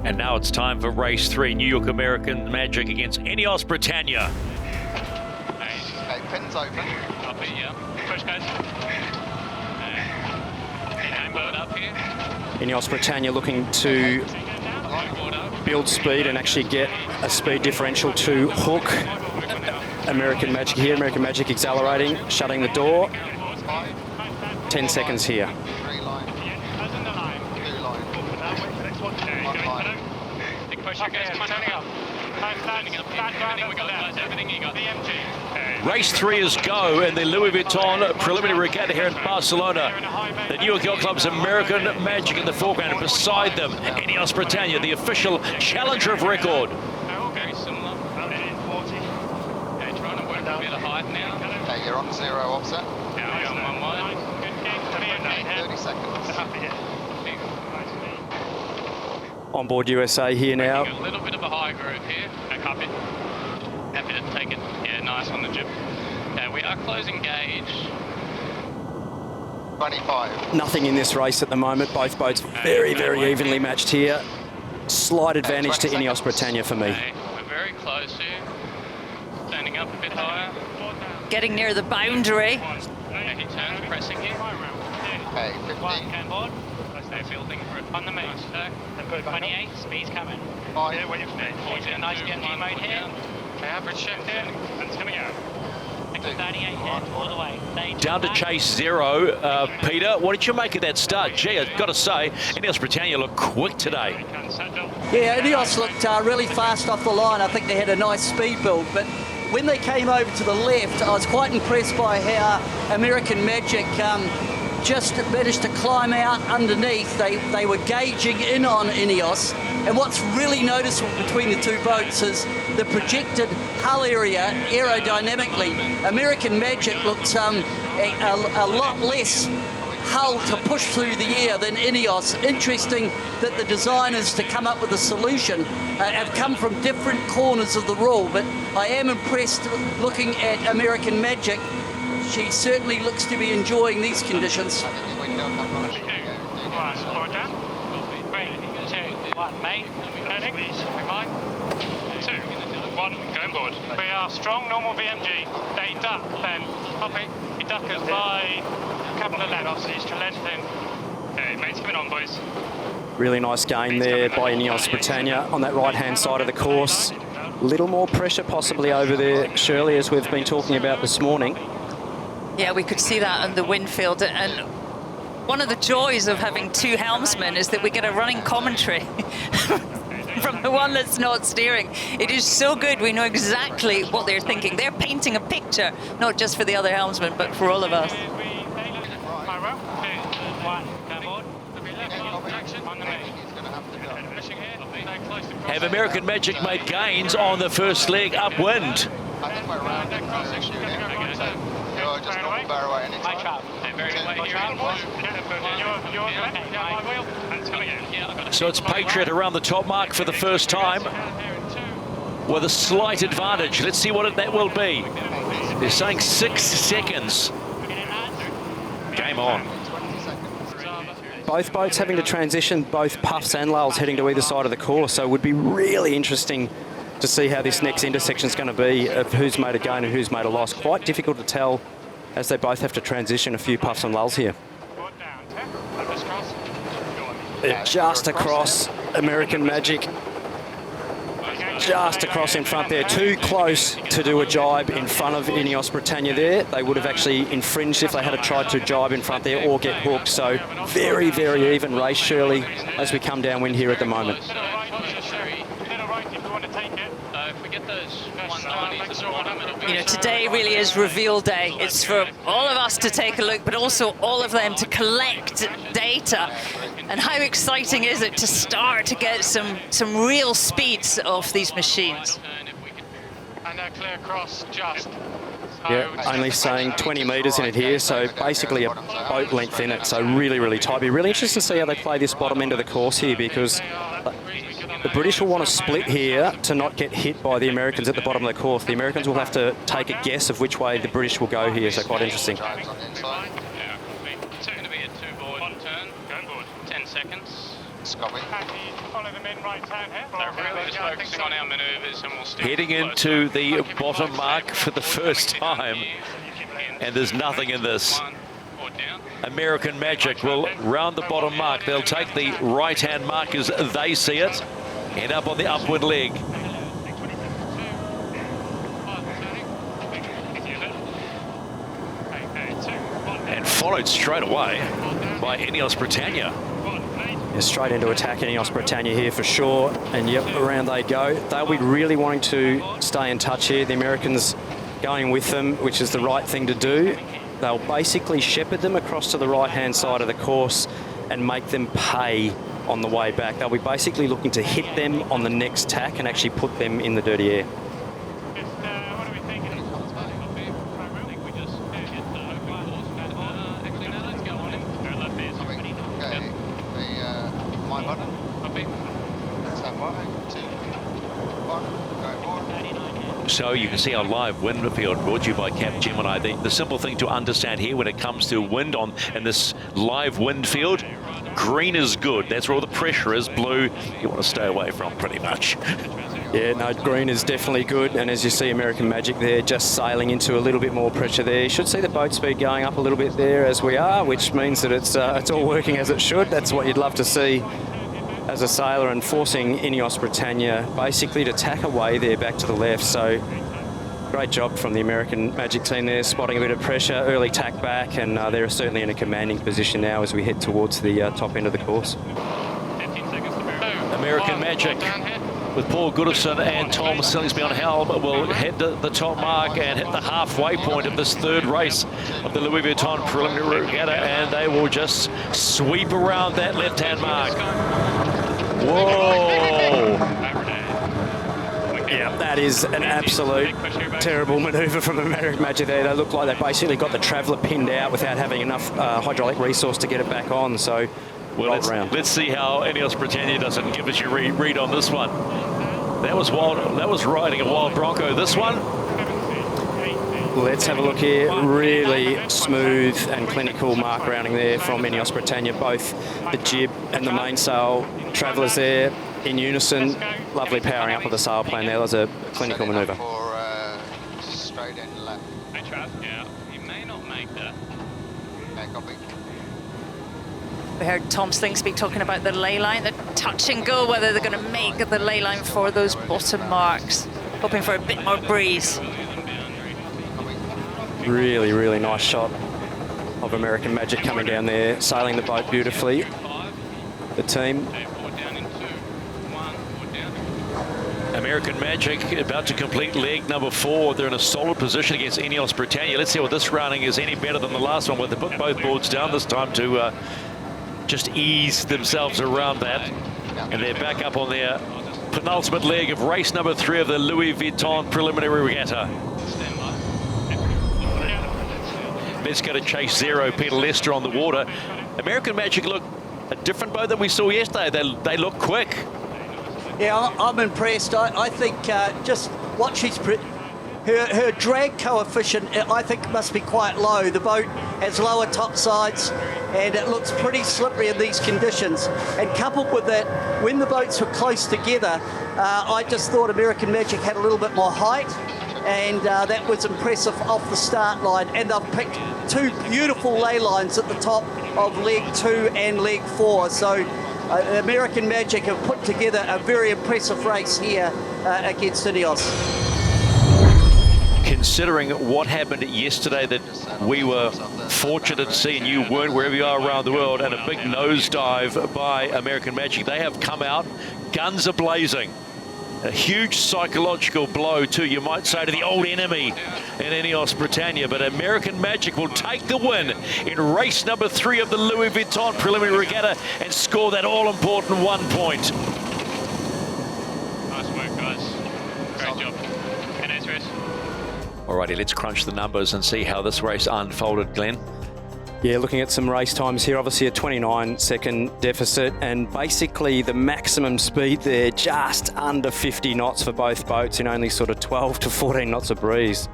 And now it's time for race 3, New York American Magic against INEOS Britannia. Okay, pins open. Copy, yeah. Push, guys. Board up here. INEOS Britannia looking to build speed and actually get a speed differential to hook American Magic here. American Magic accelerating, shutting the door. 10 seconds here. 3 line. 2 line. 1 line. Big push, guys. Come on, turning up. Everything we got, guys. Everything you got. Race 3 is go in the Louis Vuitton preliminary regatta here in Barcelona. The New York Yacht Club's American Magic in the foreground, and beside them, INEOS Britannia, the official challenger of record. Very similar. Okay, trying to work a bit of height now. Okay, you're on 0 offset. Yeah, we're on 1 1. 30 seconds. On board USA here now. A little bit of a high groove here. Copy. Happy to take it. Yeah, nice on the jib. Okay, we are closing gauge. 25. Nothing in this race at the moment. Both boats very, very evenly matched here. Slight advantage to INEOS Britannia for me. Okay, we're very close here. Standing up a bit higher. Getting near the boundary. Okay, he turns, pressing here. Okay, 15. They're fielding for it. On the move. 28, speed's coming. 5. Yeah, nice GMG mode here. Okay, average shift here. It's coming out. 38 head all the way. Down to chase 0. Peter, what did you make of that start? Gee, I've got to say, INEOS Britannia looked quick today. Yeah, INEOS looked really fast off the line. I think they had a nice speed build, but when they came over to the left, I was quite impressed by how American Magic just managed to climb out underneath. They were gauging in on INEOS, and what's really noticeable between the two boats is the projected hull area aerodynamically. American Magic looked a lot less hull to push through the air than INEOS. Interesting that the designers to come up with a solution have come from different corners of the rule, but I am impressed looking at American Magic. She certainly looks to be enjoying these conditions. One, forward down. 3, 2, 1, mate. Turning. Revive. 2, 1, going board. We are strong, normal VMG. They duck, then copy. We duck us by a couple of lengths. Each to length in. Okay, mate's coming on, boys. Really nice gain there by INEOS Britannia on that right-hand side of the course. Little more pressure possibly over there, Shirley, as we've been talking about this morning. Yeah, we could see that on the wind field. And one of the joys of having 2 helmsmen is that we get a running commentary from the one that's not steering. It is so good. We know exactly what they're thinking. They're painting a picture, not just for the other helmsmen, but for all of us. Have American Magic made gains on the first leg upwind? I think we're around you're just not far away anytime. So it's Patriot around the top mark for the first time with a slight advantage. Let's see what that will be. They're saying 6 seconds. Game on. Both boats having to transition, both puffs and lulls heading to either side of the course, so it would be really interesting to see how this next intersection is going to be, of who's made a gain and who's made a loss. Quite difficult to tell as they both have to transition a few puffs and lulls here. They're just across American Magic. Just across in front there. Too close to do a jibe in front of INEOS Britannia there. They would have actually infringed if they had tried to jibe in front there or get hooked. So very, very even race, Shirley, as we come downwind here at the moment. You know, today really is reveal day. It's for all of us to take a look, but also all of them to collect data. And how exciting is it to start to get some real speeds off these machines? And a clear cross just. Yeah, only saying 20 metres in it here, so basically a boat length in it, so really, really tight. Be really interesting to see how they play this bottom end of the course here, because the British will want to split here to not get hit by the Americans at the bottom of the course. The Americans will have to take a guess of which way the British will go here, so quite interesting. It's going to be a 2-board turn. Going board. 10 seconds. Scotty. Follow them in right turn here. They're really just focusing on our manoeuvres and we'll stick Heading into the bottom mark for the first time, and there's nothing in this. American Magic will round the bottom mark. They'll take the right-hand mark as they see it, and up on the upwind leg. And followed straight away by INEOS Britannia. Yeah, straight into attack INEOS Britannia here for sure. And yep, around they go. They'll be really wanting to stay in touch here. The Americans going with them, which is the right thing to do. They'll basically shepherd them across to the right-hand side of the course and make them pay on the way back. They'll be basically looking to hit them on the next tack and actually put them in the dirty air. So you can see our live wind field brought to you by Capgemini. The simple thing to understand here when it comes to wind in this live wind field, green is good. That's where all the pressure is. Blue, you want to stay away from pretty much. Yeah, no, green is definitely good. And as you see American Magic there, just sailing into a little bit more pressure there. You should see the boat speed going up a little bit there as we are, which means that it's all working as it should. That's what you'd love to see as a sailor, and forcing INEOS Britannia basically to tack away there back to the left. So great job from the American Magic team there, spotting a bit of pressure, early tack back, and they're certainly in a commanding position now as we head towards the top end of the course. American Magic with Paul Goodison and Tom Sillingsby on helm will head to the top mark and hit the halfway point of this third race of the Louis Vuitton preliminary regatta, and they will just sweep around that left-hand mark. Whoa! Yeah, that is an absolute terrible manoeuvre from American Magic there. They look like they basically got the Traveller pinned out without having enough hydraulic resource to get it back on. So, well, let's see how INEOS Britannia does it and give us your read on this one. That was wild. That was riding a wild bronco. This one. Let's have a look here. Really smooth and clinical mark rounding there from INEOS Britannia. Both the jib and the mainsail Travellers there in unison. Lovely powering up of the sail plane there. That was a clinical manoeuvre. Straight in left. Hey Trav, yeah, you may not make that. Okay, copy. We heard Tom Slingsby talking about the ley line, the touch and go, whether they're going to make the ley line for those bottom marks. Hoping for a bit more breeze. Really, really nice shot of American Magic coming down there, sailing the boat beautifully. The team. American Magic about to complete leg number 4. They're in a solid position against INEOS Britannia. Let's see what this rounding is any better than the last one, where they put both boards down this time to just ease themselves around that. And they're back up on their penultimate leg of race number 3 of the Louis Vuitton preliminary regatta. Let's go to chase 0, Peter Lester on the water. American Magic look a different boat than we saw yesterday. They look quick. Yeah, I'm impressed. I think just watch her drag coefficient, I think, must be quite low. The boat has lower top sides and it looks pretty slippery in these conditions. And coupled with that, when the boats were close together, I just thought American Magic had a little bit more height, and that was impressive off the start line. And they've picked 2 beautiful ley lines at the top of leg 2 and leg 4. So American Magic have put together a very impressive race here against INEOS. Considering what happened yesterday, that we were fortunate to see, and you weren't, wherever you are around the world, and a big nosedive by American Magic. They have come out, guns are blazing. A huge psychological blow, too, you might say, to the old enemy in INEOS Britannia. But American Magic will take the win in race number 3 of the Louis Vuitton preliminary regatta and score that all-important 1 point. Nice work, guys. Great job. Okay, nice race. Alrighty, let's crunch the numbers and see how this race unfolded, Glenn. Yeah, looking at some race times here, obviously a 29-second deficit, and basically the maximum speed there just under 50 knots for both boats in only sort of 12 to 14 knots of breeze.